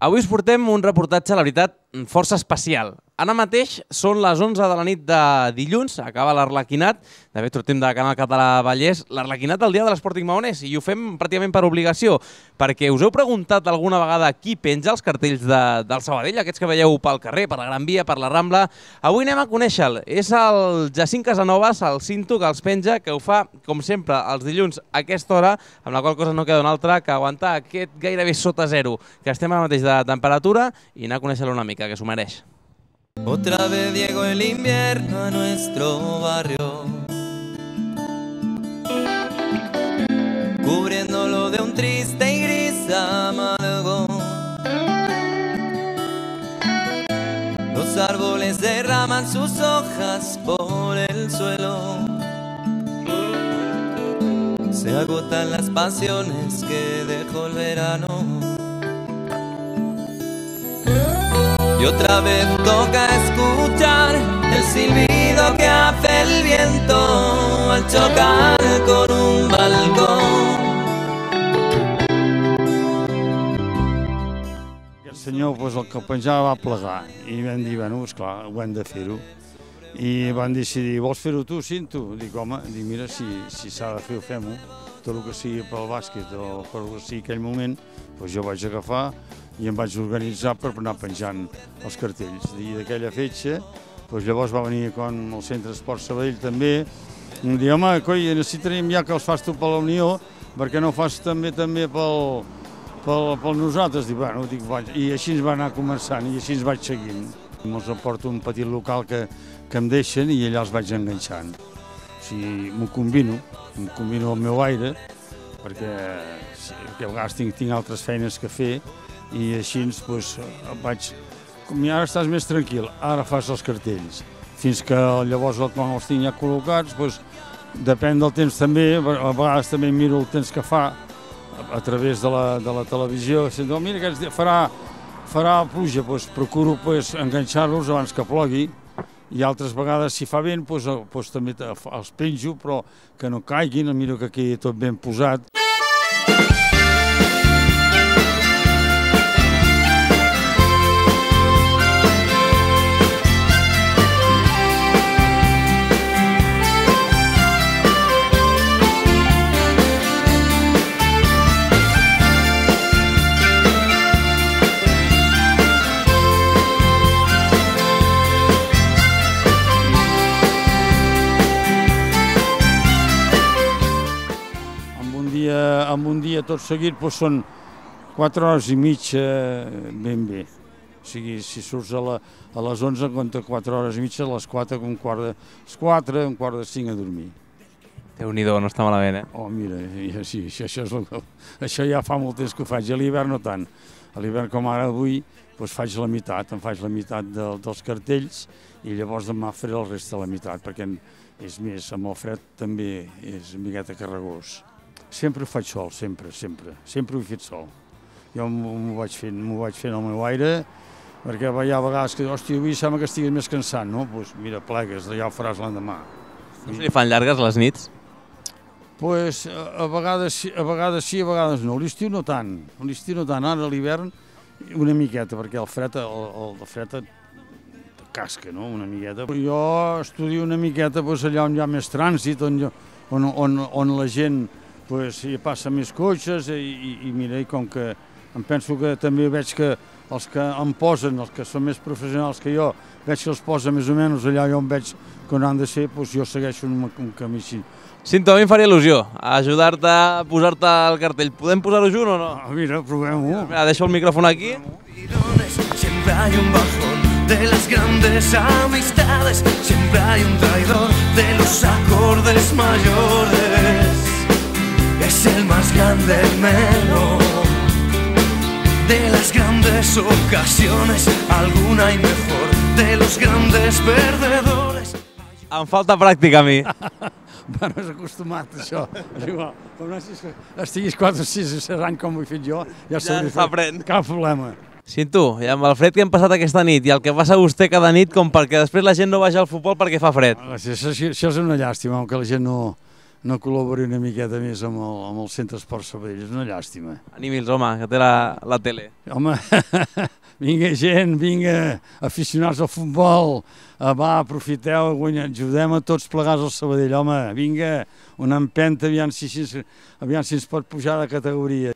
Avui us portem un reportatge, la veritat, força especial. Ara mateix són les 11 de la nit de dilluns, acaba l'Arlequinat, de fet sortim de Canal Català Vallès, l'Arlequinat del dia de l'Sporting Maonès, i ho fem pràcticament per obligació, perquè us heu preguntat alguna vegada qui penja els cartells del Sabadell, aquests que veieu pel carrer, per la Gran Via, per la Rambla. Avui anem a conèixer-lo. És el Jacint Casanovas, el cinto que els penja, que ho fa, com sempre, els dilluns a aquesta hora, amb la qual cosa no queda una altra que aguantar aquest gairebé sota zero, que estem ara mateix de temperatura, i anar a conèixer-lo una mica, que s'ho mereix. Otra vez llegó el invierno a nuestro barrio, cubriéndolo de un triste y gris amargo. Los árboles derraman sus hojas por el suelo, se agotan las pasiones que dejó el verano. Y otra vez toca escuchar el silbido que hace el viento al chocar con un balcón. Aquest senyor, el que penjava va plegar i vam dir, bueno, esclar, ho hem de fer-ho. I van decidir, vols fer-ho tu, Cinto? Dic, home, mira, si s'ha de fer, ho fem-ho. Tot el que sigui pel bàsquet o per el que sigui aquell moment, jo vaig agafar i em vaig organitzar per anar penjant els cartells. I d'aquella fetge, llavors va venir el Centre Esport Sabadell també, i em diu, home, coi, necessitaríem ja que els fas tu per la Unió, perquè no ho fas també per nosaltres. I així ens va anar començant, i així ens vaig seguint. Me'ls aporto un petit local que em deixen i allà els vaig enganxant. O sigui, m'ho combino al meu aire, perquè a vegades tinc altres feines que fer, i així vaig... Ara estàs més tranquil, ara fas els cartells. Fins que llavors, quan els tinc ja col·locats, depèn del temps també, a vegades també miro el temps que fa a través de la televisió, dient, mira, aquests dies farà pluja, procuro enganxar-los abans que plogui, i altres vegades, si fa vent, també els penjo, però que no caiguin, miro que quedi tot ben posat. En un dia tot seguit són 4 hores i mitja ben bé. O sigui, si surts a les 11, compta 4 hores i mitja, a les 4, un quart de 5 a dormir. Déu-n'hi-do, no està malament, eh? Oh, mira, sí, això ja fa molt temps que ho faig. A l'hivern no tant. A l'hivern, com ara avui, faig la meitat, em faig la meitat dels cartells i llavors demà faré el rest de la meitat, perquè és més, amb el fred també és una miqueta carregós. Sempre ho faig sol, sempre ho he fet sol. Jo m'ho vaig fent al meu aire, perquè hi ha vegades que, hòstia, avui sembla que estiguis més cansat, no? Doncs mira, plegues, ja ho faràs l'endemà. No se li fan llargues les nits? Doncs a vegades sí, a vegades no. L'estiu no tant, ara a l'hivern una miqueta, perquè el fred et casca, no?, una miqueta. Jo estudio una miqueta allà on hi ha més trànsit, on la gent hi passa més cotxes i mira, com que em penso que també veig que els que em posen, els que són més professionals que jo, veig que els posa més o menys allà on veig que on han de ser, jo segueixo un camí així. Cinto, a mi em faria il·lusió ajudar-te a posar-te el cartell. Podem posar-ho junt o no? Mira, provem-ho. Deixo el micròfon aquí. Siempre hay un bajón de las grandes amistades, siempre hay un traidor de los acordes mayores. Es el más grande menor de las grandes ocasiones, alguna y mejor de los grandes perdedores. Em falta pràctica a mi. Bueno, és acostumat, això. És igual. Com no estiguis 4 o 6 anys com ho he fet jo, ja s'aprèn. Cap problema. Cinto, i amb el fred que hem passat aquesta nit i el que passa vostè cada nit, com perquè després la gent no vagi al futbol perquè fa fred. Això és una llàstima, que la gent no no col·labori una miqueta més amb el Centre Esport Sabadell. És una llàstima. Anímils, home, que té la tele. Home, vinga gent, vinga, aficionats al futbol, va, aprofiteu, ajudem a tots plegats al Sabadell, home, vinga, una empenta, aviam si ens pot pujar de categoria.